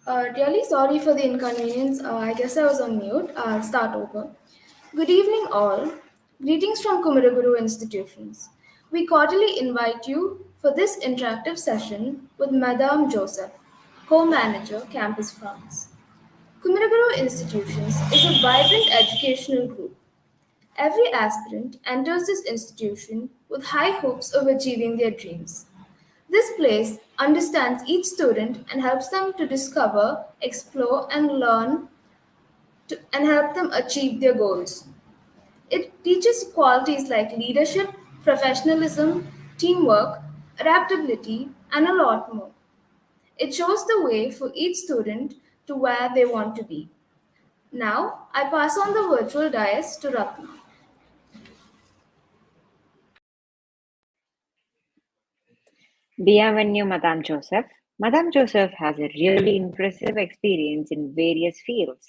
Really sorry for the inconvenience. I guess I was on mute. I'll start over. Good evening, all. Greetings from Kumaraguru Institutions. We cordially invite you for this interactive session with Madame Joseph, co-manager, Campus France. Kumaraguru Institutions is a vibrant educational group. Every aspirant enters this institution with high hopes of achieving their dreams. This place understands each student and helps them to discover, explore, and learn and help them achieve their goals. It teaches qualities like leadership, professionalism, teamwork, adaptability, and a lot more. It shows the way for each student to where they want to be. Now, I pass on the virtual dais to Ratna. Bienvenue, Madame Joseph. Madame Joseph has a really impressive experience in various fields.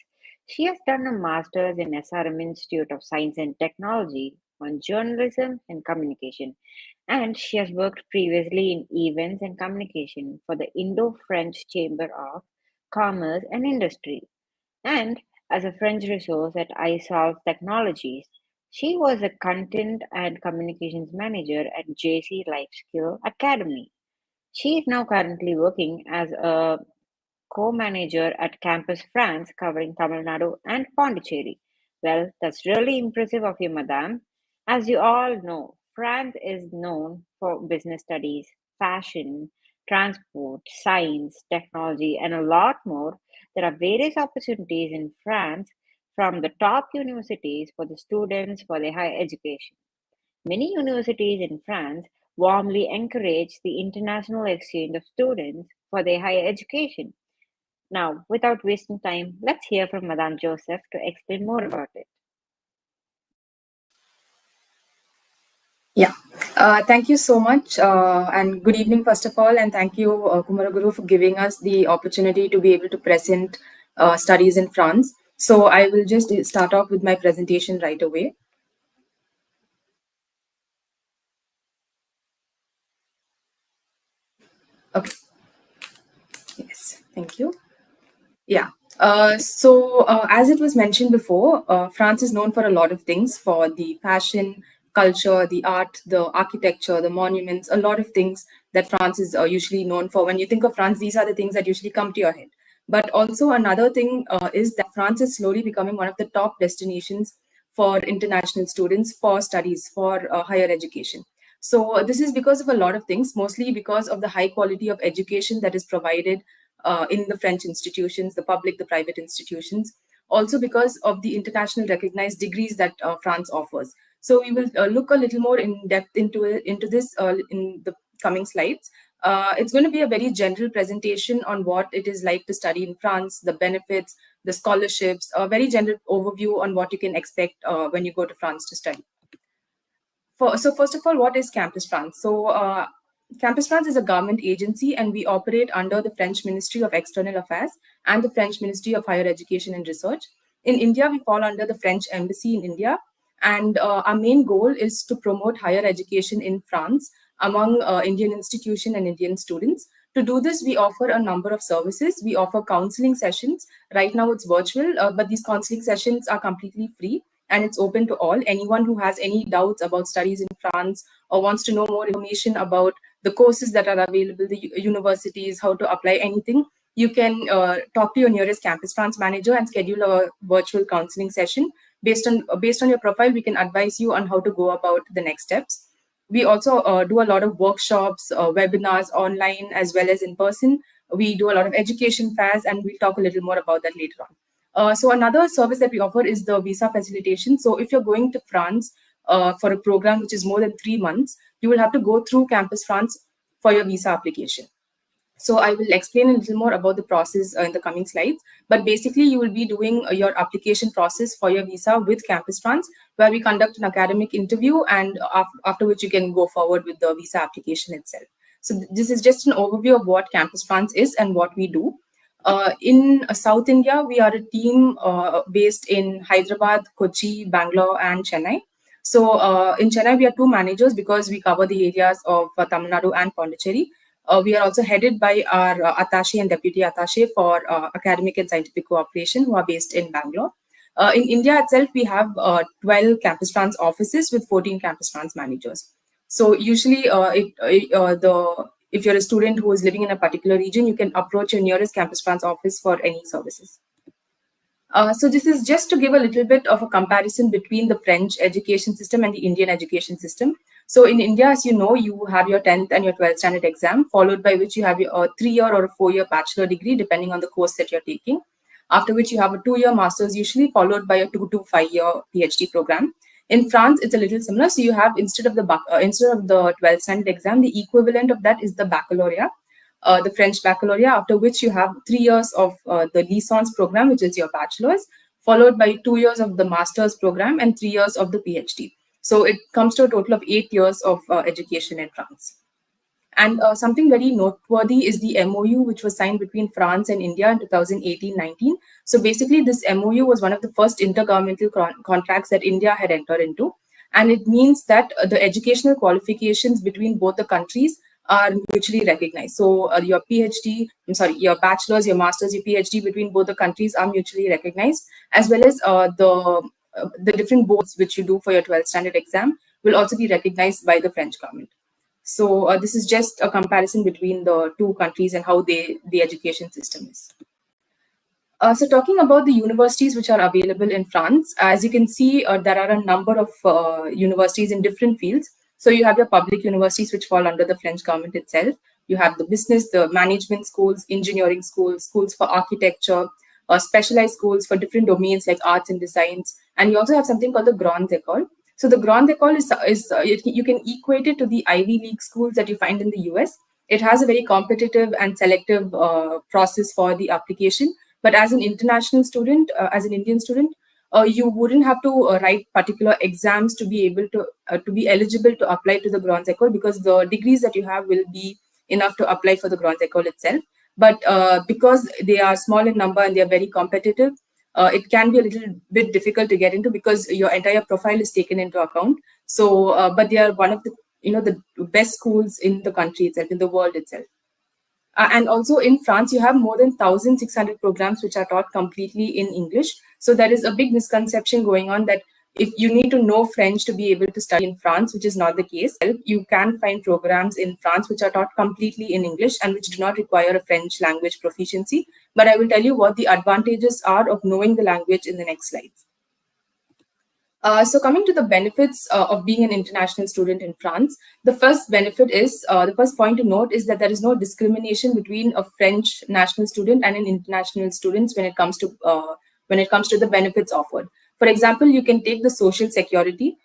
She has done a master's in SRM Institute of Science and Technology on journalism and communication, and she has worked previously in events and communication for the Indo-French Chamber of Commerce and Industry, and as a French resource at iSolve Technologies. She was a content and communications manager at JC Life Skill Academy. She is now currently working as a co-manager at Campus France, covering Tamil Nadu and Pondicherry. Well, that's really impressive of you, Madame. As you all know, France is known for business studies, fashion, transport, science, technology, and a lot more. There are various opportunities in France from the top universities for the students for their higher education. Many universities in France warmly encourage the international exchange of students for their higher education. Now, without wasting time, let's hear from Madame Joseph to explain more about it. Yeah, thank you so much, and good evening, first of all, and thank you, Kumaraguru, for giving us the opportunity to be able to present studies in France. So I will just start off with my presentation right away. Okay. Yes, thank you. Yeah. As it was mentioned before, France is known for a lot of things, for the fashion, culture, the art, the architecture, the monuments, a lot of things that France is usually known for. When you think of France, these are the things that usually come to your head. But also another thing is that France is slowly becoming one of the top destinations for international students for studies, for higher education. So this is because of a lot of things, mostly because of the high quality of education that is provided in the French institutions, the public, the private institutions, also because of the international recognized degrees that France offers. So we will look a little more in depth into this in the coming slides. It's going to be a very general presentation on what it is like to study in France, the benefits, the scholarships, a very general overview on what you can expect when you go to France to study. So first of all, what is Campus France? Campus France is a government agency, and we operate under the French Ministry of External Affairs and the French Ministry of Higher Education and Research. In India, we fall under the French Embassy in India, and our main goal is to promote higher education in France among Indian institutions and Indian students. To do this, we offer a number of services. We offer counseling sessions. Right now, it's virtual, but these counseling sessions are completely free and it's open to all. Anyone who has any doubts about studies in France or wants to know more information about the courses that are available, the universities, how to apply anything, you can talk to your nearest Campus France manager and schedule a virtual counseling session. Based on your profile, we can advise you on how to go about the next steps. We also do a lot of workshops, webinars online as well as in person. We do a lot of education fairs, and we'll talk a little more about that later on. So another service that we offer is the visa facilitation. So if you're going to France for a program which is more than 3 months, you will have to go through Campus France for your visa application. So I will explain a little more about the process in the coming slides. But basically, you will be doing your application process for your visa with Campus France, where we conduct an academic interview, and after which you can go forward with the visa application itself. So this is just an overview of what Campus France is and what we do. In South India, we are a team based in Hyderabad, Kochi, Bangalore, and Chennai. So in Chennai, we are two managers because we cover the areas of Tamil Nadu and Pondicherry. We are also headed by our attaché and deputy attaché for academic and scientific cooperation, who are based in Bangalore. In India itself, we have 12 campus France offices with 14 campus France managers. So usually, if you're a student who is living in a particular region, you can approach your nearest campus France office for any services. So this is just to give a little bit of a comparison between the French education system and the Indian education system. So in India, as you know, you have your 10th and your 12th standard exam, followed by which you have your 3-year or a 4-year bachelor degree, depending on the course that you're taking. After which you have a 2-year master's, usually followed by a 2 to 5-year PhD program. In France, it's a little similar. So you have instead of the 12th standard exam, the equivalent of that is the baccalaureate, the French baccalaureate, after which you have 3 years of the licence program, which is your bachelor's, followed by 2 years of the master's program and 3 years of the PhD. So it comes to a total of 8 years of education in France. And something very noteworthy is the MOU, which was signed between France and India in 2018-19. So basically, this MOU was one of the first intergovernmental contracts that India had entered into. And it means that the educational qualifications between both the countries are mutually recognized. So your bachelor's, your master's, your PhD between both the countries are mutually recognized, as well as the different boards which you do for your 12th standard exam will also be recognized by the French government. So this is just a comparison between the two countries and how the education system is. So talking about the universities which are available in France, as you can see, there are a number of universities in different fields. So you have your public universities which fall under the French government itself. You have the business, the management schools, engineering schools, schools for architecture, specialized schools for different domains like arts and designs. And you also have something called the Grande École. So the Grande École you can equate it to the Ivy League schools that you find in the US. It has a very competitive and selective process for the application. But as an international student, as an Indian student, you wouldn't have to write particular exams to be able to be eligible to apply to the Grande École, because the degrees that you have will be enough to apply for the Grande École itself. But because they are small in number and they are very competitive, it can be a little bit difficult to get into because your entire profile is taken into account. So, but they are one of the best schools in the country itself, in the world itself. And also in France, you have more than 1,600 programs which are taught completely in English. So there is a big misconception going on that if you need to know French to be able to study in France, which is not the case. You can find programs in France which are taught completely in English and which do not require a French language proficiency. But I will tell you what the advantages are of knowing the language in the next slides. So coming to the benefits of being an international student in France, the first point to note is that there is no discrimination between a French national student and an international student when it comes to the benefits offered. For example, you can take the social security.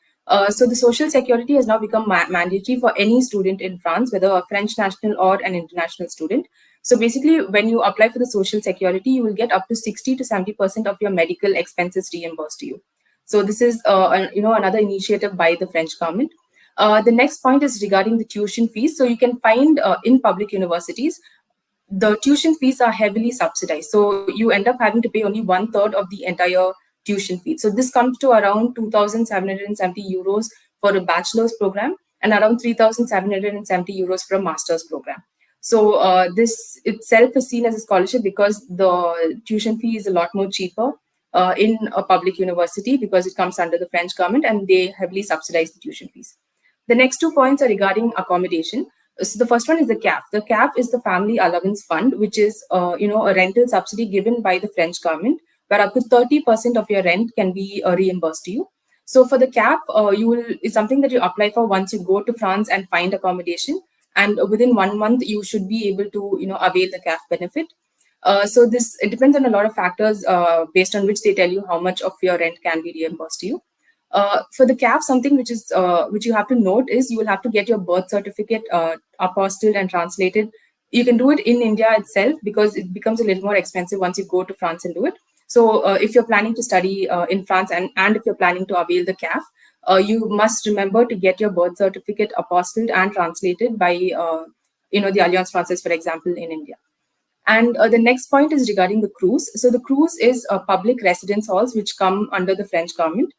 So the social security has now become mandatory for any student in France, whether a French national or an international student. So basically, when you apply for the social security, you will get up to 60 to 70% of your medical expenses reimbursed to you. So this is another initiative by the French government. The next point is regarding the tuition fees. So you can find in public universities, the tuition fees are heavily subsidized. So you end up having to pay only 1/3 of the entire tuition fee. So this comes to around 2,770 euros for a bachelor's program and around 3,770 euros for a master's program. So this itself is seen as a scholarship because the tuition fee is a lot more cheaper in a public university because it comes under the French government and they heavily subsidize the tuition fees. The next 2 points are regarding accommodation. So the first one is the CAF. The CAF is the Family Allowance Fund, which is a rental subsidy given by the French government, where up to 30% of your rent can be reimbursed to you. So for the CAF, is something that you apply for once you go to France and find accommodation, and within 1 month you should be able to avail the CAF benefit. So it depends on a lot of factors based on which they tell you how much of your rent can be reimbursed to you. For the CAF, something which you have to note is you will have to get your birth certificate apostilled and translated. You can do it in India itself because it becomes a little more expensive once you go to France and do it. So if you're planning to study in France and if you're planning to avail the CAF, you must remember to get your birth certificate apostilled and translated by the Alliance Française, for example, in India. And the next point is regarding the cruise. So the cruise is public residence halls which come under the French government.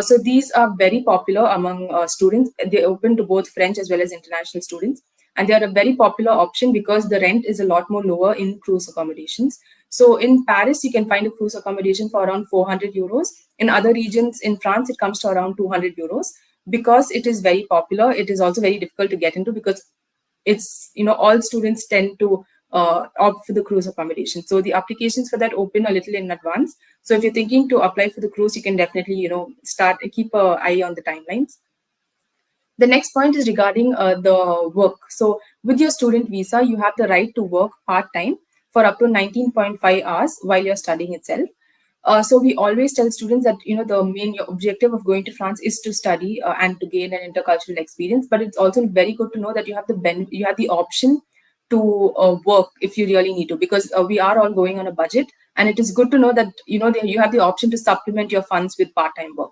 So these are very popular among students. They open to both French as well as international students. and they are a very popular option because the rent is a lot more lower in cruise accommodations. So in Paris, you can find a cruise accommodation for around 400 euros. In other regions in France, it comes to around 200 euros. Because it is very popular, it is also very difficult to get into because it's, all students tend to opt for the cruise accommodation. So the applications for that open a little in advance. So if you're thinking to apply for the cruise, you can definitely, start keep an eye on the timelines. The next point is regarding the work. So with your student visa, you have the right to work part-time for up to 19.5 hours while you're studying itself. So we always tell students that the main objective of going to France is to study and to gain an intercultural experience. But it's also very good to know that you have you have the option to work if you really need to, because we are all going on a budget, and it is good to know that you have the option to supplement your funds with part-time work.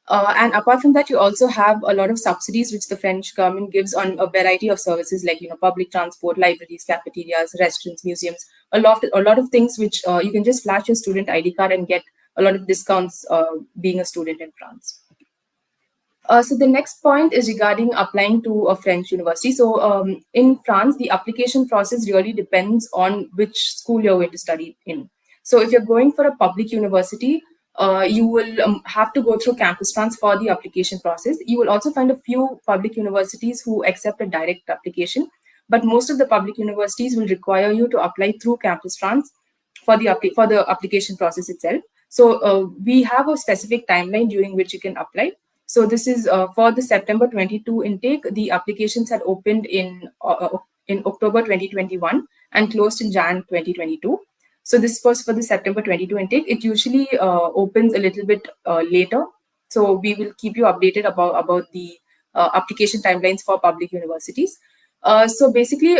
And apart from that, you also have a lot of subsidies which the French government gives on a variety of services like public transport, libraries, cafeterias, restaurants, museums, a lot of things which you can just flash your student ID card and get a lot of discounts being a student in France. So the next point is regarding applying to a French university. So in France, the application process really depends on which school you're going to study in. So if you're going for a public university, you will have to go through Campus France for the application process. You will also find a few public universities who accept a direct application, but most of the public universities will require you to apply through Campus France for the application process itself. So we have a specific timeline during which you can apply. So this is for the September 22 intake. The applications had opened in October 2021 and closed in Jan 2022. So this was for the September 22 intake. It usually opens a little bit later. So we will keep you updated about the application timelines for public universities. So basically,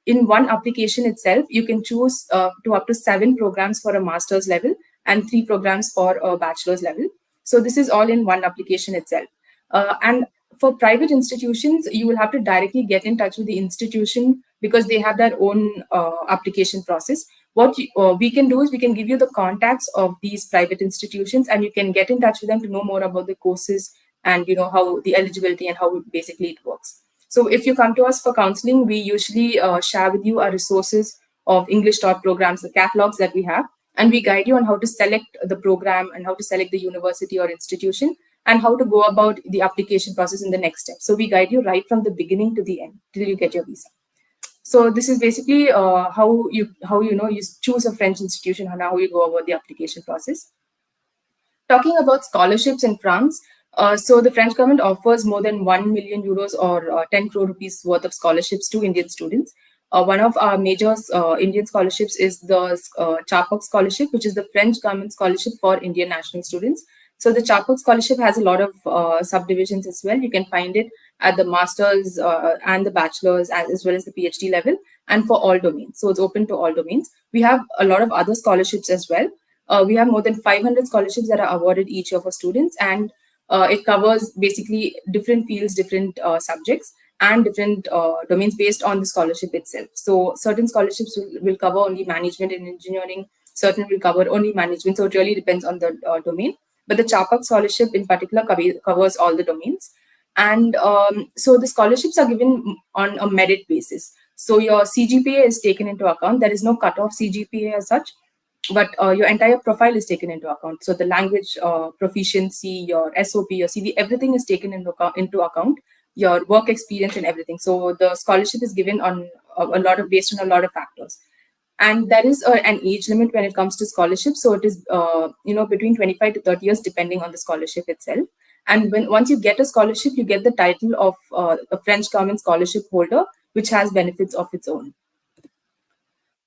in one application itself, you can choose to up to 7 programs for a master's level and 3 programs for a bachelor's level. So this is all in one application itself. And for private institutions, you will have to directly get in touch with the institution because they have their own application process. What we can do is we can give you the contacts of these private institutions, and you can get in touch with them to know more about the courses and how the eligibility and how basically it works. So if you come to us for counseling, we usually share with you our resources of English taught programs, the catalogs that we have, and we guide you on how to select the program and how to select the university or institution and how to go about the application process in the next step. So we guide you right from the beginning to the end till you get your visa. So this is basically how you choose a French institution and how you go about the application process. Talking about scholarships in France, so the French government offers more than 1 million euros or 10 crore rupees worth of scholarships to Indian students. One of our major Indian scholarships is the Chapak Scholarship, which is the French government scholarship for Indian national students. So the Chapak Scholarship has a lot of subdivisions as well. You can find it at the master's and the bachelor's as well as the PhD level, and for all domains. So it's open to all domains. We have a lot of other scholarships as well. We have more than 500 scholarships that are awarded each year for students, and it covers basically different fields, different subjects, and different domains based on the scholarship itself. So certain scholarships will cover only management and engineering, certain will cover only management. So it really depends on the domain. But the Chapak scholarship in particular covers all the domains. And so the scholarships are given on a merit basis. So your CGPA is taken into account. There is no cutoff CGPA as such, but your entire profile is taken into account. So the language proficiency, your SOP, your CV, everything is taken into account, your work experience and everything. So the scholarship is given on based on a lot of factors. And there is an age limit when it comes to scholarship. So it is between 25 to 30 years depending on the scholarship itself. And once you get a scholarship, you get the title of a French government scholarship holder, which has benefits of its own.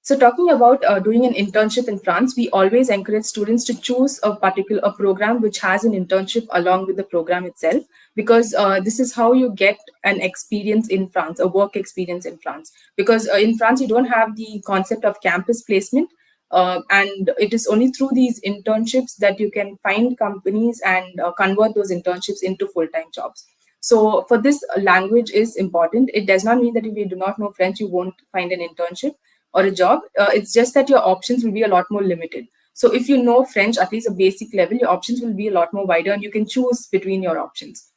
So talking about doing an internship in France, we always encourage students to choose a program which has an internship along with the program itself, because this is how you get an experience in France, a work experience in France. Because in France, you don't have the concept of campus placement. And it is only through these internships that you can find companies and convert those internships into full-time jobs. So for this, language is important. It does not mean that if you do not know French, you won't find an internship or a job. It's just that your options will be a lot more limited. So if you know French, at least a basic level, your options will be a lot more wider and you can choose between your options.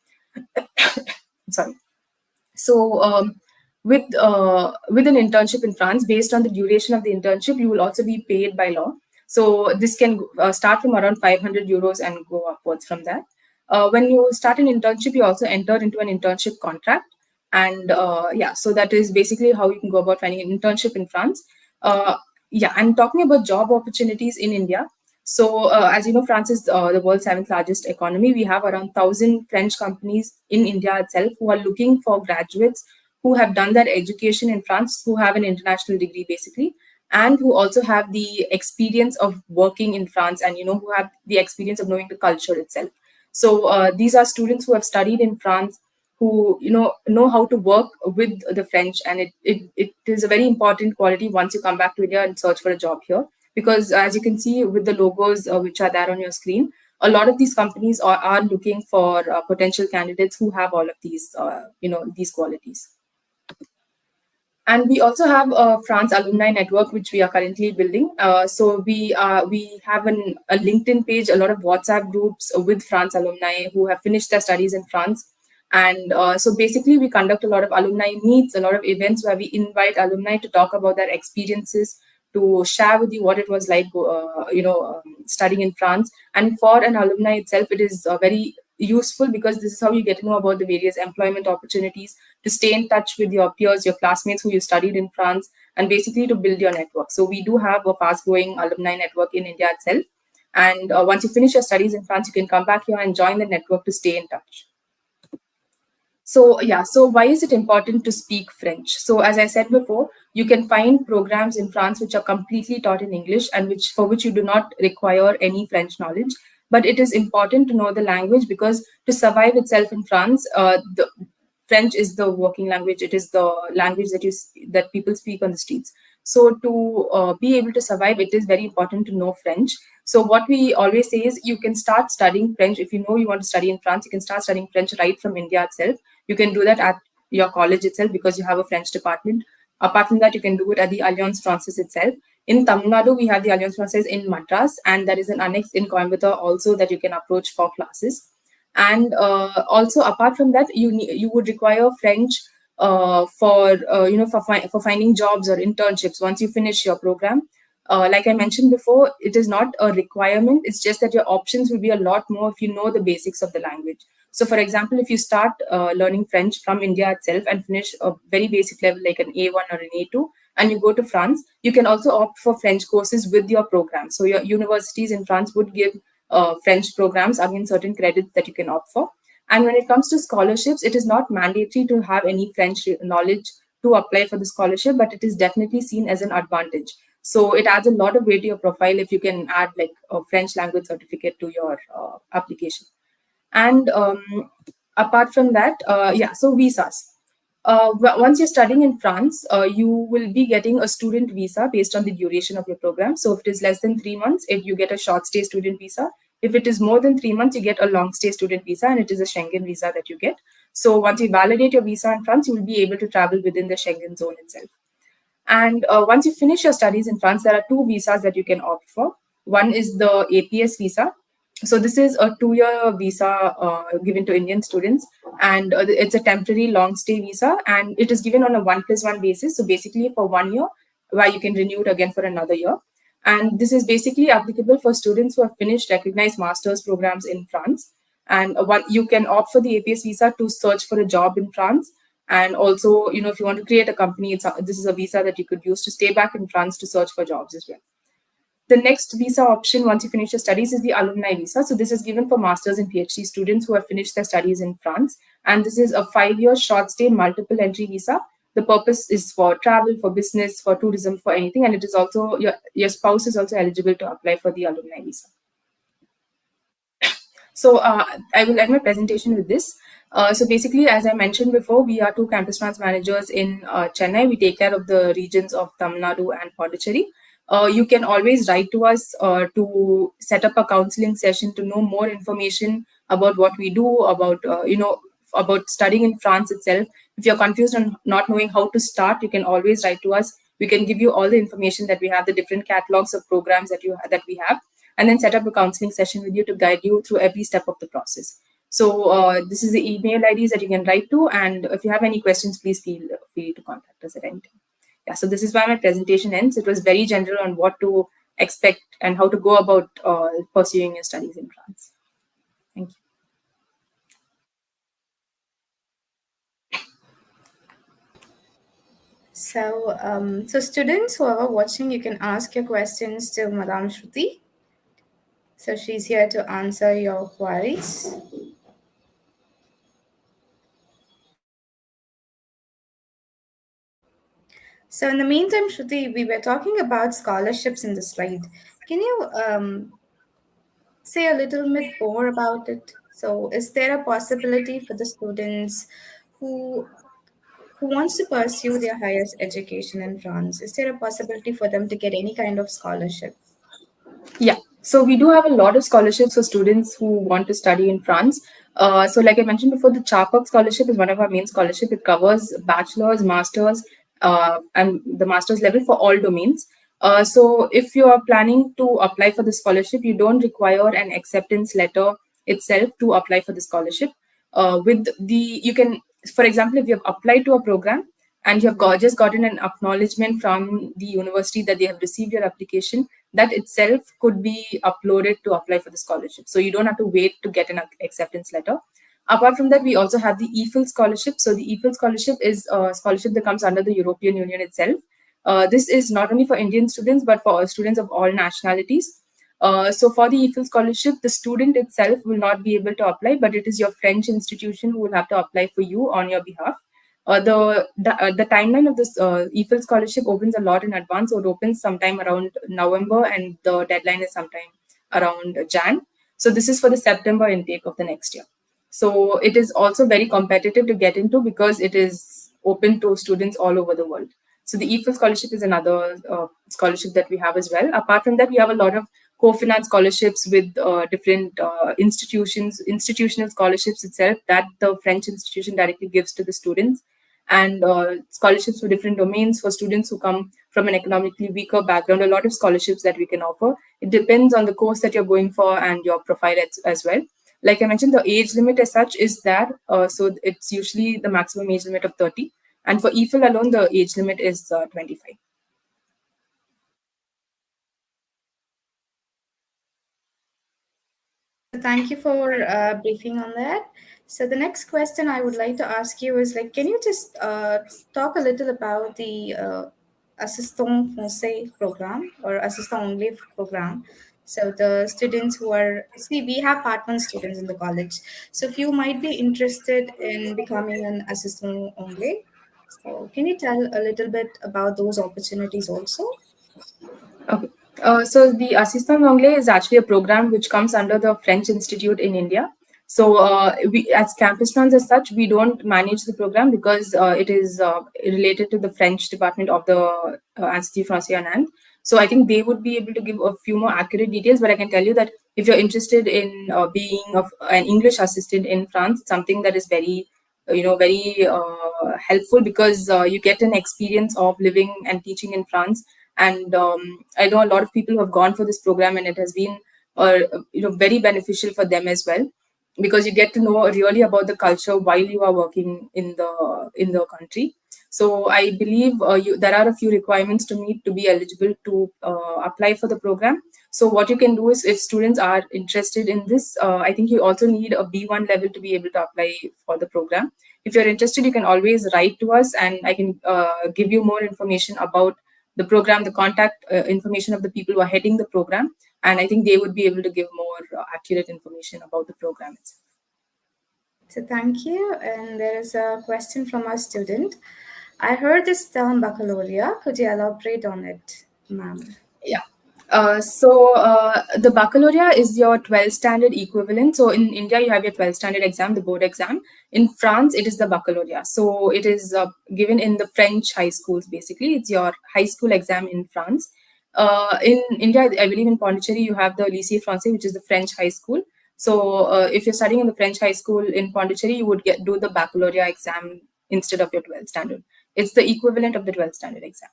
Sorry. So with an internship in France, based on the duration of the internship, you will also be paid by law. So this can start from around 500 euros and go upwards from that. When you start an internship, you also enter into an internship contract, and yeah, so that is basically how you can go about finding an internship in France. Uh, yeah, and talking about job opportunities in India. So, as you know, France is the world's seventh largest economy. We have around 1,000 French companies in India itself who are looking for graduates who have done their education in France, who have an international degree basically, and who also have the experience of working in France, and who have the experience of knowing the culture itself. So these are students who have studied in France, who know how to work with the French, and it is a very important quality once you come back to India and search for a job here, because as you can see with the logos which are there on your screen, a lot of these companies are looking for potential candidates who have all of these these qualities. And we also have a France alumni network, which we are currently building. So we have a LinkedIn page, a lot of WhatsApp groups with France alumni who have finished their studies in France. And so basically, we conduct a lot of alumni meets, a lot of events where we invite alumni to talk about their experiences, to share with you what it was like, studying in France. And for an alumni itself, it is very useful, because this is how you get to know about the various employment opportunities, to stay in touch with your peers, your classmates who you studied in France, and basically to build your network. So we do have a fast growing alumni network in India itself. And once you finish your studies in France, you can come back here and join the network to stay in touch. So yeah, so why is it important to speak French? So as I said before, you can find programs in France which are completely taught in English, and for which you do not require any French knowledge. But it is important to know the language, because to survive itself in France, the French is the working language. It is the language that people speak on the streets. So to be able to survive, it is very important to know French. So what we always say is, you can start studying French if you know you want to study in France. You can start studying French right from India itself. You can do that at your college itself, because you have a French department. Apart from that, you can do it at the Alliance Francaise itself. In Tamil Nadu, we have the Alliance Francaise in Madras, and there is an annex in Coimbatore also that you can approach for classes. And also, apart from that, you would require French for finding jobs or internships once you finish your program. Like I mentioned before, it is not a requirement. It's just that your options will be a lot more if you know the basics of the language. So, for example, if you start learning French from India itself and finish a very basic level like an A1 or an A2, and you go to France, you can also opt for French courses with your program. So, your universities in France would give French programs, again, certain credits that you can opt for. And when it comes to scholarships, it is not mandatory to have any French knowledge to apply for the scholarship, but it is definitely seen as an advantage. So it adds a lot of weight to your profile if you can add like a French language certificate to your application. And apart from that, yeah, so visas. Once you're studying in France, you will be getting a student visa based on the duration of your program. So if it is less than 3 months, if you get a short stay student visa. If it is more than 3 months, you get a long stay student visa, and it is a Schengen visa that you get. So once you validate your visa in France, you will be able to travel within the Schengen zone itself. And once you finish your studies in France, there are two visas that you can opt for. One is the APS visa. So this is a 2-year visa given to Indian students, and it's a temporary long stay visa, and it is given on a 1+1 basis. So basically for 1 year, where you can renew it again for another year. And this is basically applicable for students who have finished recognized master's programs in France. And you can opt for the APS visa to search for a job in France. And also, if you want to create a company, this is a visa that you could use to stay back in France to search for jobs as well. The next visa option once you finish your studies is the alumni visa. So this is given for masters and PhD students who have finished their studies in France. And this is a 5-year short stay multiple entry visa. The purpose is for travel, for business, for tourism, for anything. And it is also, your spouse is also eligible to apply for the alumni visa. So I will end my presentation with this. So basically, as I mentioned before, we are two campus trans managers in Chennai. We take care of the regions of Tamil Nadu and Pondicherry. You can always write to us to set up a counseling session to know more information about what we do, about studying in France itself. If you're confused on not knowing how to start, you can always write to us. We can give you all the information that we have, the different catalogs of programs that we have, and then set up a counseling session with you to guide you through every step of the process. So this is the email IDs that you can write to, and if you have any questions, please feel free to contact us at any time. Yeah, so this is why my presentation ends. It was very general on what to expect and how to go about pursuing your studies in France. Thank you. So students who are watching, you can ask your questions to Madame Shruti. So she's here to answer your queries. So in the meantime, Shruti, we were talking about scholarships in the slide. Can you say a little bit more about it? So is there a possibility for the students who who wants to pursue their highest education in France? Is there a possibility for them to get any kind of scholarship? Yeah, so we do have a lot of scholarships for students who want to study in France. So, like I mentioned before, the Charpak scholarship is one of our main scholarship. It covers bachelor's, master's, and the master's level for all domains. So, if you are planning to apply for the scholarship, you don't require an acceptance letter itself to apply for the scholarship. With the you can, for example, if you have applied to a program and you have just gotten an acknowledgement from the university that they have received your application, that itself could be uploaded to apply for the scholarship. So you don't have to wait to get an acceptance letter. Apart from that, we also have the EFIL scholarship. So the EFIL scholarship is a scholarship that comes under the European Union itself. This is not only for Indian students but for students of all nationalities. So for the EFIL scholarship, the student itself will not be able to apply, but it is your French institution who will have to apply for you on your behalf. The timeline of this EFIL scholarship opens a lot in advance. So it opens sometime around November, and the deadline is sometime around Jan. So this is for the September intake of the next year. So it is also very competitive to get into because it is open to students all over the world. So the EFIL scholarship is another scholarship that we have as well. Apart from that, we have a lot of co-finance scholarships with different institutions, institutional scholarships itself that the French institution directly gives to the students, and scholarships for different domains for students who come from an economically weaker background. A lot of scholarships that we can offer. It depends on the course that you're going for and your profile as well. Like I mentioned, the age limit as such is that so it's usually the maximum age limit of 30, and for EFIL alone, the age limit is 25. So thank you for briefing on that. So the next question I would like to ask you is like, can you just talk a little about the assistant français program or assistant anglais program? So the students who are see we have part-one students in the college. So if you might be interested in becoming an assistant anglais, so can you tell a little bit about those opportunities also? Okay. So the Assistant Anglais is actually a program which comes under the French Institute in India. So we, as campus trans as such, we don't manage the program because it is related to the French department of the Institut Français en Inde. So I think they would be able to give a few more accurate details. But I can tell you that if you're interested in being an English assistant in France, it's something that is very very helpful because you get an experience of living and teaching in France. And I know a lot of people who have gone for this program, and it has been very beneficial for them as well, because you get to know really about the culture while you are working in the country. So I believe there are a few requirements to meet to be eligible to apply for the program. So what you can do is, if students are interested in this, I think you also need a B1 level to be able to apply for the program. If you're interested, you can always write to us, and I can give you more information about the program, the contact information of the people who are heading the program, and I think they would be able to give more accurate information about the program itself. So thank you. And there is a question from a student. I heard this term baccalaureate. Could you elaborate on it, ma'am? Yeah. So the baccalaureate is your 12th standard equivalent. So in India, you have your 12th standard exam, the board exam. In France, it is the baccalaureate. So it is given in the French high schools, basically. It's your high school exam in France. In India, I believe in Pondicherry, you have the Lycée Français, which is the French high school. So if you're studying in the French high school in Pondicherry, you would do the baccalaureate exam instead of your 12th standard. It's the equivalent of the 12th standard exam.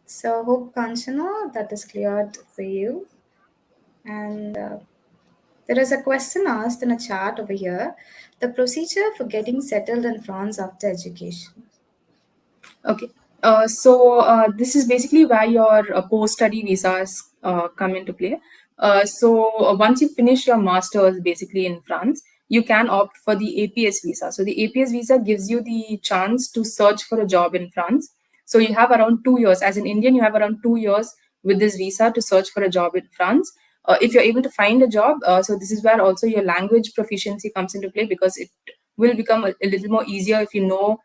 So hope Kanchana that is cleared for you. And There is a question asked in a chat over here. The procedure for getting settled in France after education. Okay. This is basically where your post-study visas come into play. Once you finish your master's basically in France, you can opt for the APS visa. So the APS visa gives you the chance to search for a job in France. So you have around 2 years. As an Indian, you have around 2 years with this visa to search for a job in France. If you're able to find a job, so this is where also your language proficiency comes into play, because it will become a little more easier if you know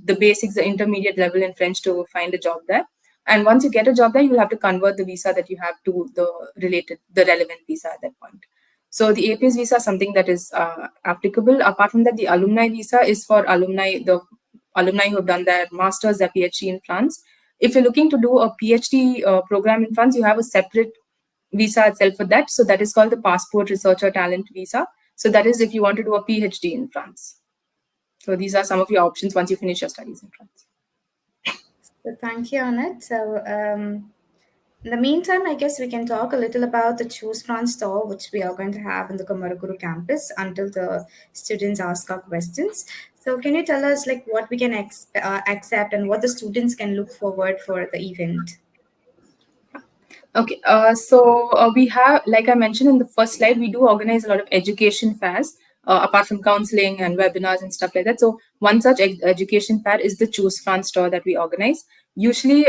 the basics, the intermediate level in French to find a job there. And once you get a job there, you'll have to convert the visa that you have to the relevant visa at that point. So the APS visa is something that is applicable. Apart from that, the alumni visa is for the alumni who have done their masters, their PhD in France. If you're looking to do a PhD program in France, you have a separate visa itself for that. So that is called the Passport Researcher Talent Visa. So that is if you want to do a PhD in France. So these are some of your options once you finish your studies in France. So thank you, Annette. In the meantime, I guess we can talk a little about the Choose France store, which we are going to have in the Kumaraguru campus until the students ask our questions. So, can you tell us like what we can accept and what the students can look forward for the event? Okay, we have, like I mentioned in the first slide, we do organize a lot of education fairs, apart from counseling and webinars and stuff like that. So one such education fair is the Choose France store that we organize. Usually,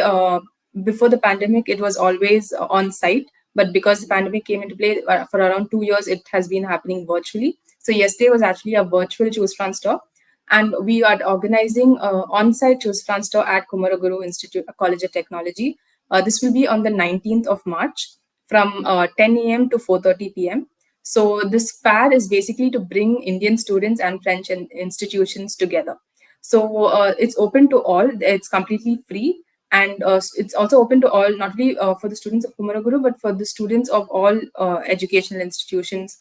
before the pandemic, it was always on site, but because the pandemic came into play for around 2 years, it has been happening virtually. So yesterday was actually a virtual Choose France store, and we are organizing on-site Choose France store at Kumaraguru Institute, College of Technology. This will be on the 19th of March from 10 a.m. to 4:30 p.m. So this fair is basically to bring Indian students and French institutions together. So it's open to all. It's completely free, and it's also open to all, not only for the students of Kumaraguru, but for the students of all educational institutions,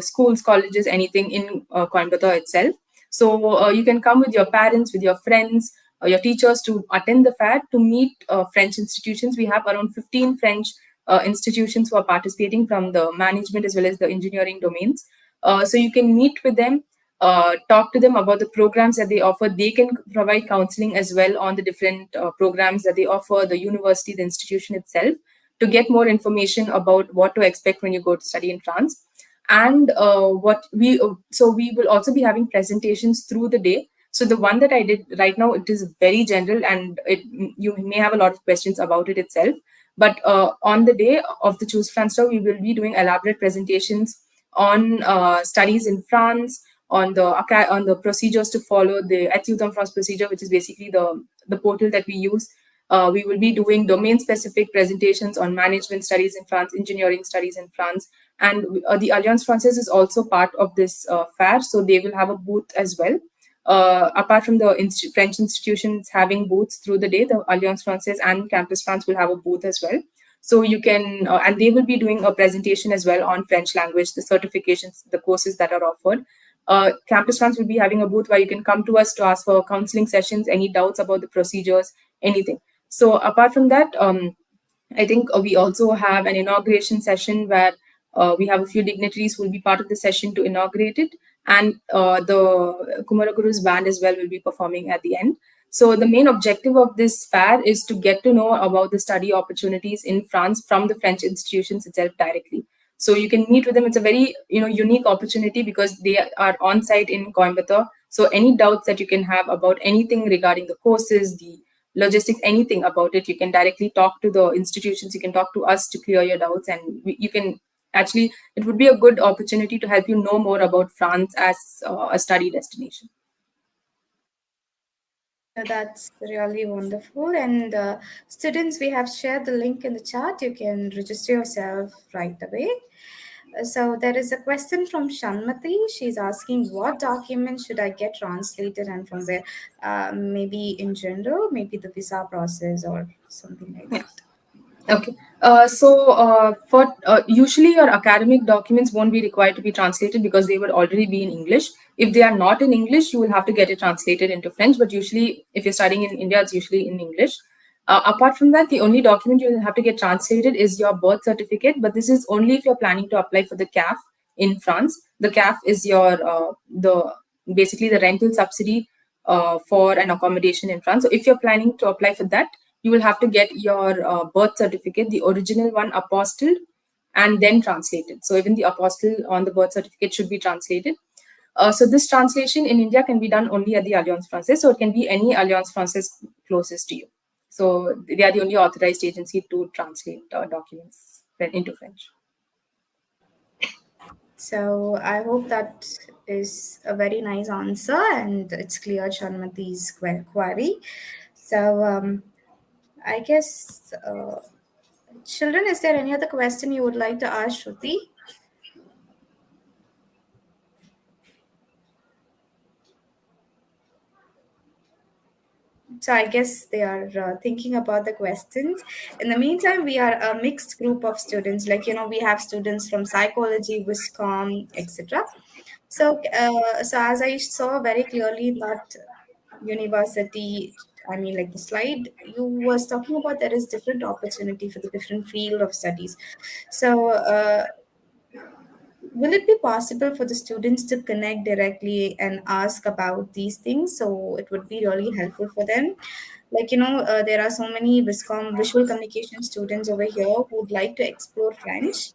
schools, colleges, anything in Coimbatore itself. So you can come with your parents, with your friends, your teachers to attend the fair to meet French institutions. We have around 15 French institutions who are participating from the management as well as the engineering domains. So you can meet with them, talk to them about the programs that they offer. They can provide counseling as well on the different programs that they offer, the university, the institution itself, to get more information about what to expect when you go to study in France. And what we so we will also be having presentations through the day. So the one that I did right now, it is very general, and you may have a lot of questions about it itself. But on the day of the Choose France Tour, we will be doing elaborate presentations on studies in France, on the procedures to follow, the Études en France procedure, which is basically the portal that we use. We will be doing domain-specific presentations on management studies in France, engineering studies in France, and the Alliance Française is also part of this fair, so they will have a booth as well. Apart from the French institutions having booths through the day, the Alliance Française and Campus France will have a booth as well. So you can, and they will be doing a presentation as well on French language, the certifications, the courses that are offered. Campus France will be having a booth where you can come to us to ask for counseling sessions, any doubts about the procedures, anything. So apart from that, I think we also have an inauguration session where we have a few dignitaries who will be part of the session to inaugurate it, and the Kumaraguru's band as well will be performing at the end. So the main objective of this fair is to get to know about the study opportunities in France from the French institutions itself directly. So you can meet with them. It's a very unique opportunity because they are on site in Coimbatore. So any doubts that you can have about anything regarding the courses, the logistics, anything about it, you can directly talk to the institutions. You can talk to us to clear your doubts, and you can actually, it would be a good opportunity to help you know more about France as a study destination. That's really wonderful. And students, we have shared the link in the chat. You can register yourself right away. So there is a question from Shanmati. She's asking, what documents should I get translated and from where? Maybe in general, maybe the visa process or something like Yeah. that. Okay. For usually your academic documents won't be required to be translated because they would already be in English. If they are not in English, you will have to get it translated into French. But usually, if you're studying in India, it's usually in English. Apart from that, the only document you will have to get translated is your birth certificate. But this is only if you're planning to apply for the CAF, in France. The CAF is your the basically the rental subsidy for an accommodation in France. So if you're planning to apply for that, you will have to get your birth certificate, the original one, apostilled and then translated. So even the apostle on the birth certificate should be translated. So this translation in India can be done only at the Alliance Française. So it can be any Alliance Française closest to you. So they are the only authorized agency to translate documents into French. So I hope that is a very nice answer and it's clear Shanmati's query. So I guess, children, is there any other question you would like to ask Shruti? So I guess they are thinking about the questions. In the meantime, we are a mixed group of students. Like, we have students from psychology, Wiscom, etc. So as I saw very clearly in that university, I mean, like the slide you was talking about, there is different opportunity for the different field of studies. So will it be possible for the students to connect directly and ask about these things? So it would be really helpful for them. Like, there are so many Viscom visual communication students over here who would like to explore French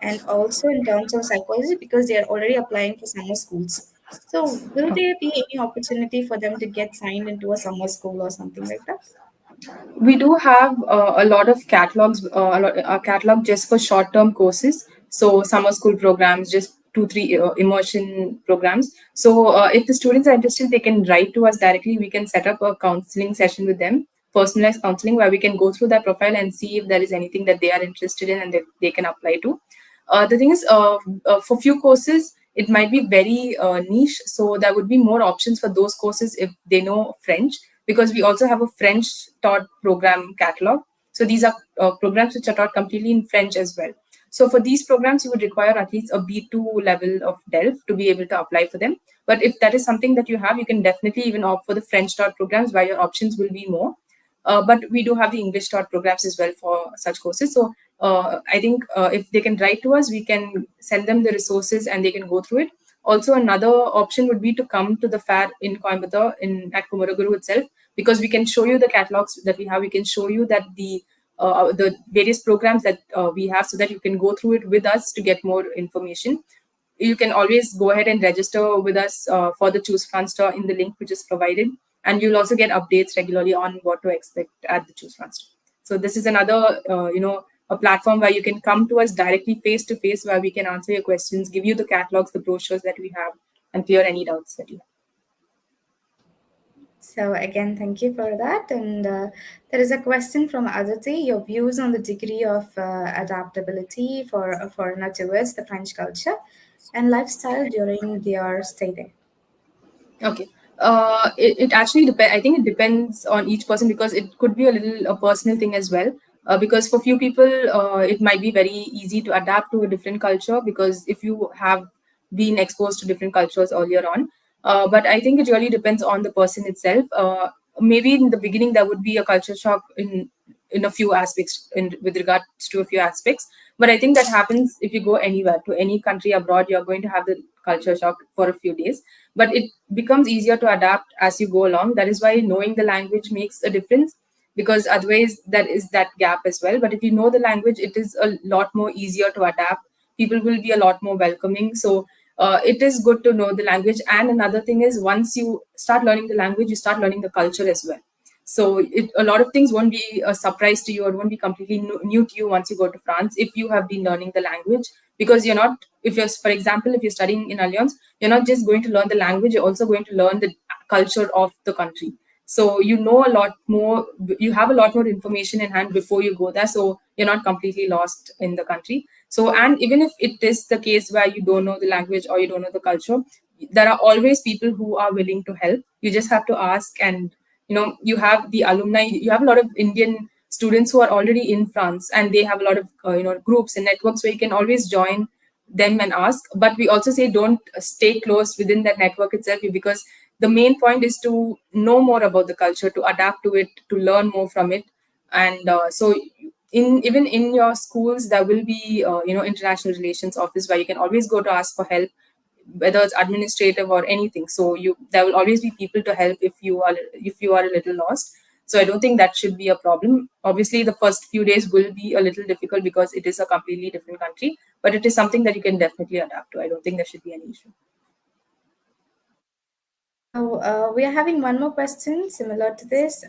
and also in terms of psychology because they are already applying for summer schools. So will there be any opportunity for them to get signed into a summer school or something like that? We do have a lot of catalogs, a catalog just for short-term courses. So summer school programs, just 2, 3 immersion programs. So if the students are interested, they can write to us directly. We can set up a counseling session with them, personalized counseling, where we can go through their profile and see if there is anything that they are interested in and that they can apply to. The thing is, for few courses, it might be very niche. So there would be more options for those courses if they know French, because we also have a French taught program catalog. So these are programs which are taught completely in French as well. So for these programs, you would require at least a B2 level of DELF to be able to apply for them. But if that is something that you have, you can definitely even opt for the French taught programs where your options will be more. But we do have the English taught programs as well for such courses. So I think if they can write to us, we can send them the resources and they can go through it. Also, another option would be to come to the fair in Coimbatore at Kumaraguru itself, because we can show you the catalogs that we have. We can show you that the various programs that we have, so that you can go through it with us to get more information. You can always go ahead and register with us for the Choose France store in the link which is provided, and you'll also get updates regularly on what to expect at the Choose France store. So this is another, a platform where you can come to us directly face to face, where we can answer your questions, give you the catalogs, the brochures that we have, and clear any doubts that you have. So again, thank you for that. And there is a question from Aditi. Your views on the degree of adaptability for a foreigner towards the French culture and lifestyle during their stay there. Okay. It actually depends. I think it depends on each person, because it could be a little a personal thing as well. Because for few people, it might be very easy to adapt to a different culture, because if you have been exposed to different cultures earlier on. But I think it really depends on the person itself. Maybe in the beginning there would be a culture shock in a few aspects, with regards to a few aspects. But I think that happens if you go anywhere to any country abroad. You're going to have the culture shock for a few days, but it becomes easier to adapt as you go along. That is why knowing the language makes a difference, because otherwise there is that gap as well. But if you know the language, it is a lot more easier to adapt. People will be a lot more welcoming. So it is good to know the language. And another thing is, once you start learning the language, you start learning the culture as well. So a lot of things won't be a surprise to you, or won't be completely new to you once you go to France, if you have been learning the language. Because you're not, if you're, for example, if you're studying in Alliance, you're not just going to learn the language, you're also going to learn the culture of the country. So you know a lot more, you have a lot more information in hand before you go there. So you're not completely lost in the country. So, and even if it is the case where you don't know the language or you don't know the culture, there are always people who are willing to help. You just have to ask. And you have the alumni, you have a lot of Indian students who are already in France, and they have a lot of groups and networks where you can always join them and ask. But we also say, don't stay close within that network itself, because the main point is to know more about the culture, to adapt to it, to learn more from it. And so in even in your schools there will be international relations office where you can always go to ask for help, whether it's administrative or anything. So you there will always be people to help if you are a little lost. So I don't think that should be a problem. Obviously the first few days will be a little difficult because it is a completely different country, but it is something that you can definitely adapt to. I don't think there should be any issue. So we are having one more question similar to this.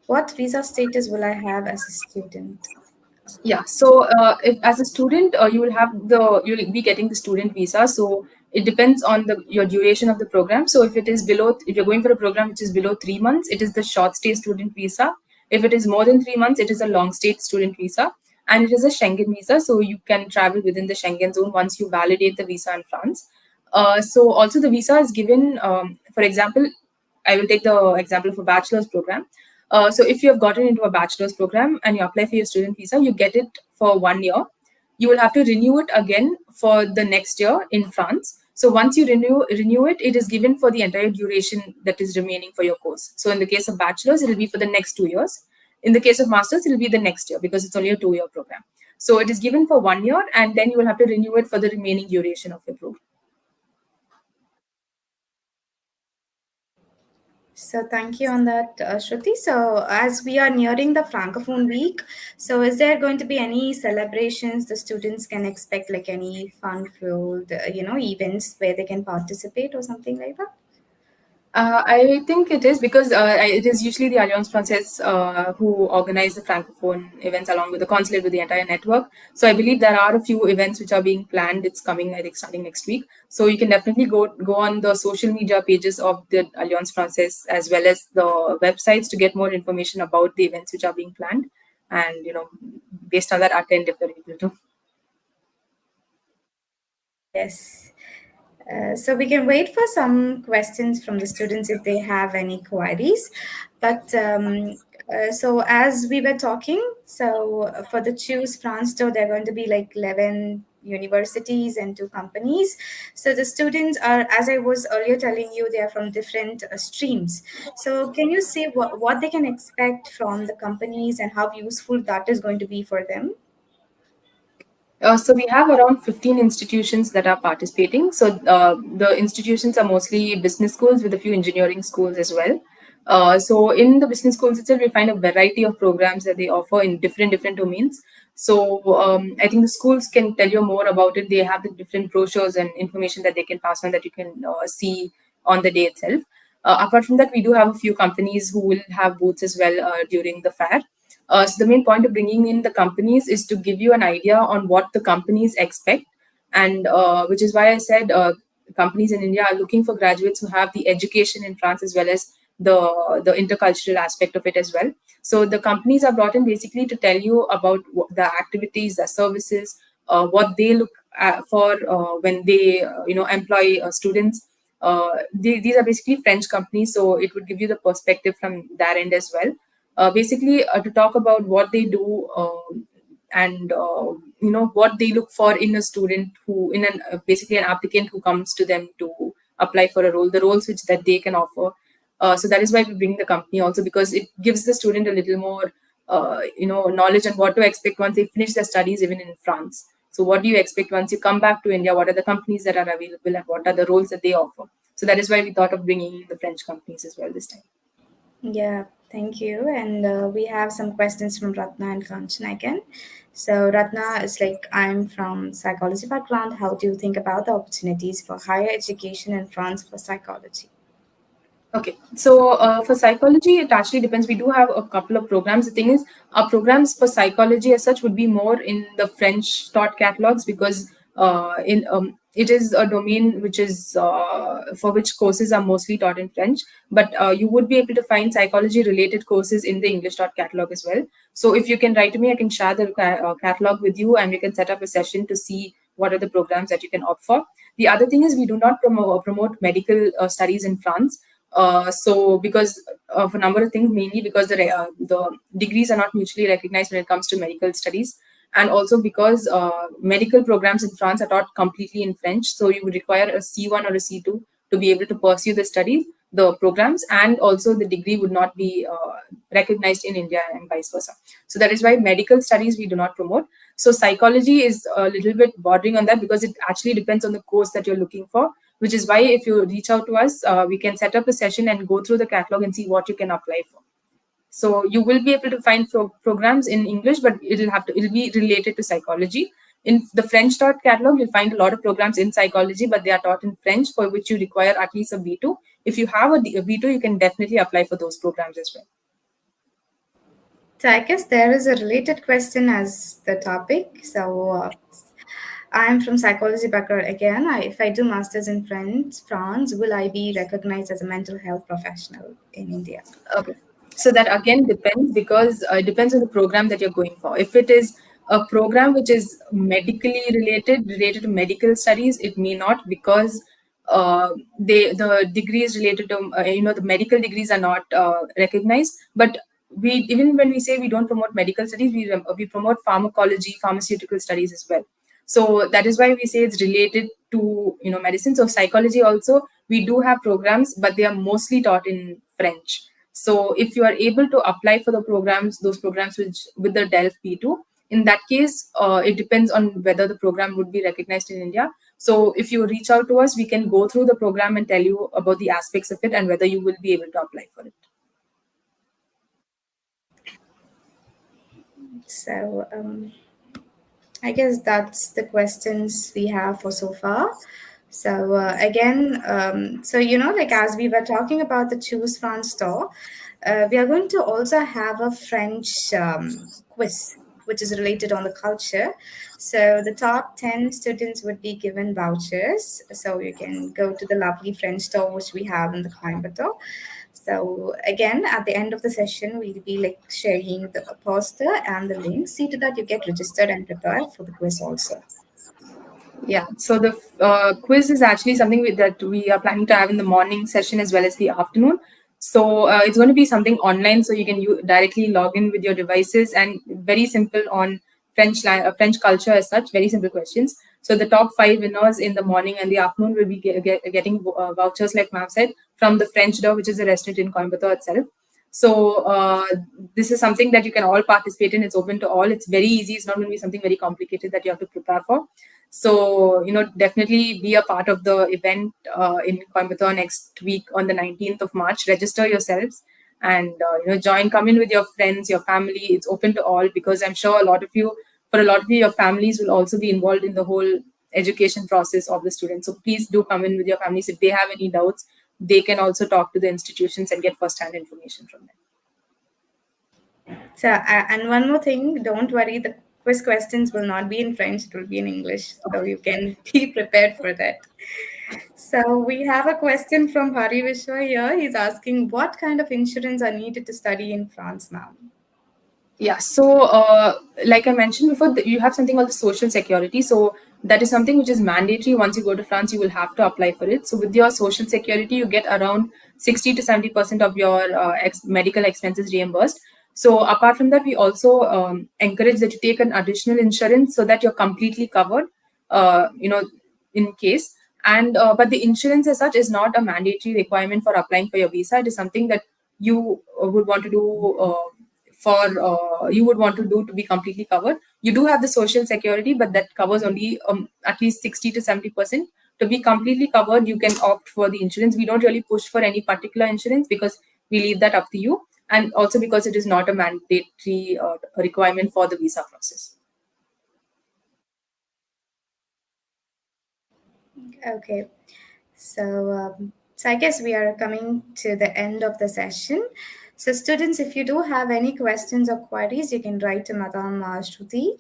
What visa status will I have as a student? Yeah, so if as a student you'll be getting the student visa. So it depends on the your duration of the program. So if you're going for a program which is below 3 months, it is the short stay student visa. If it is more than 3 months, it is a long stay student visa, and it is a Schengen visa. So you can travel within the Schengen zone once you validate the visa in France. So also the visa is given. For example, I will take the example of a bachelor's program. So if you have gotten into a bachelor's program and you apply for your student visa, you get it for 1 year. You will have to renew it again for the next year in France. So once you renew it, it is given for the entire duration that is remaining for your course. So in the case of bachelor's, it will be for the next 2 years. In the case of masters, it will be the next year because it's only a 2 year program. So it is given for 1 year, and then you will have to renew it for the remaining duration of your program. So thank you on that, Shruti. So as we are nearing the Francophone week, so is there going to be any celebrations the students can expect, like any fun-filled, events where they can participate or something like that? I think it is because it is usually the Alliance Francaise who organize the Francophone events along with the consulate with the entire network. So I believe there are a few events which are being planned. It's coming, I think, starting next week. So you can definitely go on the social media pages of the Alliance Francaise as well as the websites to get more information about the events which are being planned, and based on that, attend if you're able to. Yes. So we can wait for some questions from the students if they have any queries. But so as we were talking, so for the Choose France tour, there are going to be like 11 universities and 2 companies. So the students are, as I was earlier telling you, they are from different streams. So can you say what they can expect from the companies and how useful that is going to be for them? So we have around 15 institutions that are participating. So the institutions are mostly business schools with a few engineering schools as well. So in the business schools itself, we find a variety of programs that they offer in different domains. So I think the schools can tell you more about it. They have the different brochures and information that they can pass on that you can see on the day itself. Apart from that, we do have a few companies who will have booths as well during the fair. So the main point of bringing in the companies is to give you an idea on what the companies expect, and which is why I said companies in India are looking for graduates who have the education in France as well as the intercultural aspect of it as well. So the companies are brought in basically to tell you about the activities, the services, what they look for when they employ students. These are basically French companies, so it would give you the perspective from their end as well. Basically to talk about what they do, and what they look for in a student who in an basically an applicant who comes to them to apply for a role, the roles which that they can offer. So that is why we bring the company also, because it gives the student a little more knowledge on what to expect once they finish their studies even in France. So what do you expect once you come back to India? What are the companies that are available and what are the roles that they offer? So that is why we thought of bringing in the French companies as well this time. Yeah, thank you. And we have some questions from Ratna and Kanchana again. So Ratna is like, I'm from psychology background. How do you think about the opportunities for higher education in France for psychology? Okay, so for psychology, it actually depends. We do have a couple of programs. The thing is, our programs for psychology as such would be more in the French taught catalogs, because in it is a domain which is for which courses are mostly taught in French. But you would be able to find psychology related courses in the English taught catalog as well. So if you can write to me, I can share the catalog with you, and we can set up a session to see what are the programs that you can opt for. The other thing is, we do not promote medical studies in France. So because of a number of things, mainly because the degrees are not mutually recognized when it comes to medical studies, and also because medical programs in France are taught completely in French, so you would require a C1 or a C2 to be able to pursue the studies. the programs, and also the degree would not be recognized in India and vice versa. So that is why medical studies we do not promote. So psychology is a little bit bordering on that because it actually depends on the course that you're looking for, which is why if you reach out to us, we can set up a session and go through the catalog and see what you can apply for. So you will be able to find programs in English, but it'll be related to psychology. In the French taught catalog, you'll find a lot of programs in psychology, but they are taught in French, for which you require at least a B2. If you have a B2, you can definitely apply for those programs as well. So I guess there is a related question as the topic. So I'm from psychology background again. If I do masters in France, will I be recognized as a mental health professional in India? Okay. So that again depends, because it depends on the program that you're going for. If it is a program which is medically related to medical studies, it may not, because the degrees related to the medical degrees are not recognized. But we, even when we say we don't promote medical studies, we promote pharmacology, pharmaceutical studies as well. So that is why we say it's related to medicine. So psychology also, we do have programs, but they are mostly taught in French. So if you are able to apply for the programs, those programs which with the DELF P2, in that case, it depends on whether the program would be recognized in India. So if you reach out to us, we can go through the program and tell you about the aspects of it and whether you will be able to apply for it. So I guess that's the questions we have for so far. So again, so like as we were talking about the Choose France store, we are going to also have a French quiz, which is related on the culture. So the top 10 students would be given vouchers. So you can go to the lovely French store, which we have in the Coimbatore. So again, at the end of the session, we'll be like sharing the poster and the link. See to that you get registered and prepare for the quiz also. Yeah, so the quiz is actually something that we are planning to have in the morning session as well as the afternoon. So it's going to be something online, so you can directly log in with your devices, and very simple on French culture as such. Very simple questions. So the top 5 winners in the morning and the afternoon will be getting vouchers, like ma'am said, from the French Door, which is a restaurant in Coimbatore itself. So this is something that you can all participate in. It's open to all. It's very easy. It's not going to be something very complicated that you have to prepare for. So, definitely be a part of the event in Coimbatore next week on the 19th of March. Register yourselves and, join, come in with your friends, your family. It's open to all, because I'm sure for a lot of you, your families will also be involved in the whole education process of the students. So please do come in with your families. If they have any doubts, they can also talk to the institutions and get first-hand information from them. So, and one more thing, don't worry, the quiz questions will not be in French, it will be in English. So you can be prepared for that. So we have a question from Hari Vishwa here. He's asking, what kind of insurance are needed to study in France now? Yeah, so like I mentioned before, you have something called the social security. So that is something which is mandatory. Once you go to France, you will have to apply for it. So with your social security, you get around 60 to 70% of your medical expenses reimbursed. So apart from that, we also encourage that you take an additional insurance so that you're completely covered, in case. And but the insurance as such is not a mandatory requirement for applying for your visa. It is something that you would want to do. You would want to do to be completely covered. You do have the social security, but that covers only at least 60 to 70%. To be completely covered, you can opt for the insurance. We don't really push for any particular insurance because we leave that up to you, and also because it is not a mandatory requirement for the visa process. Okay. So I guess we are coming to the end of the session. So students, if you do have any questions or queries, you can write to Madam Shruti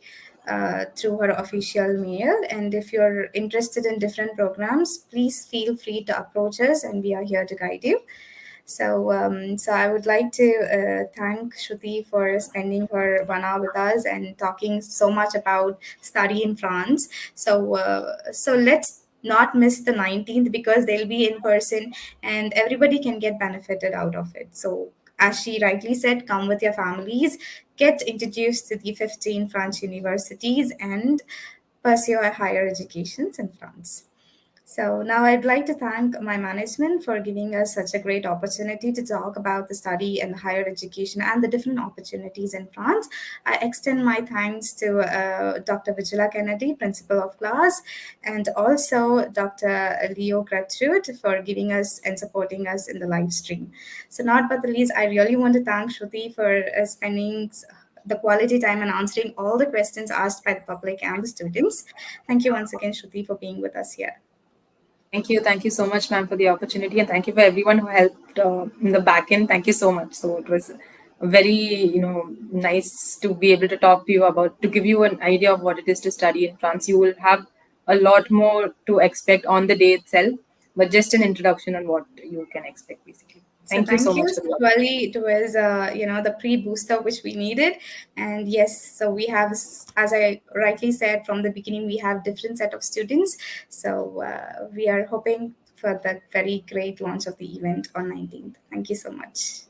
through her official mail. And if you're interested in different programs, please feel free to approach us, and we are here to guide you. So I would like to thank Shruti for spending her 1 hour with us and talking so much about study in France. So let's not miss the 19th, because they'll be in person and everybody can get benefited out of it. So as she rightly said, come with your families, get introduced to the 15 French universities, and pursue higher educations in France. So now I'd like to thank my management for giving us such a great opportunity to talk about the study and higher education and the different opportunities in France. I extend my thanks to Dr. Vigila Kennedy, principal of class, and also Dr. Leo Gertrude for giving us and supporting us in the live stream. So not but the least, I really want to thank Shruti for spending the quality time and answering all the questions asked by the public and the students. Thank you once again, Shruti, for being with us here. Thank you. Thank you so much, ma'am, for the opportunity. And thank you for everyone who helped in the back end. Thank you so much. So it was very, nice to be able to talk to you about, to give you an idea of what it is to study in France. You will have a lot more to expect on the day itself, but just an introduction on what you can expect, basically. So Thank you so thank you. much for the opportunity. Actually, it was the pre-booster which we needed, and yes, so we have, as I rightly said from the beginning, we have different set of students. So we are hoping for the very great launch of the event on 19th. Thank you so much.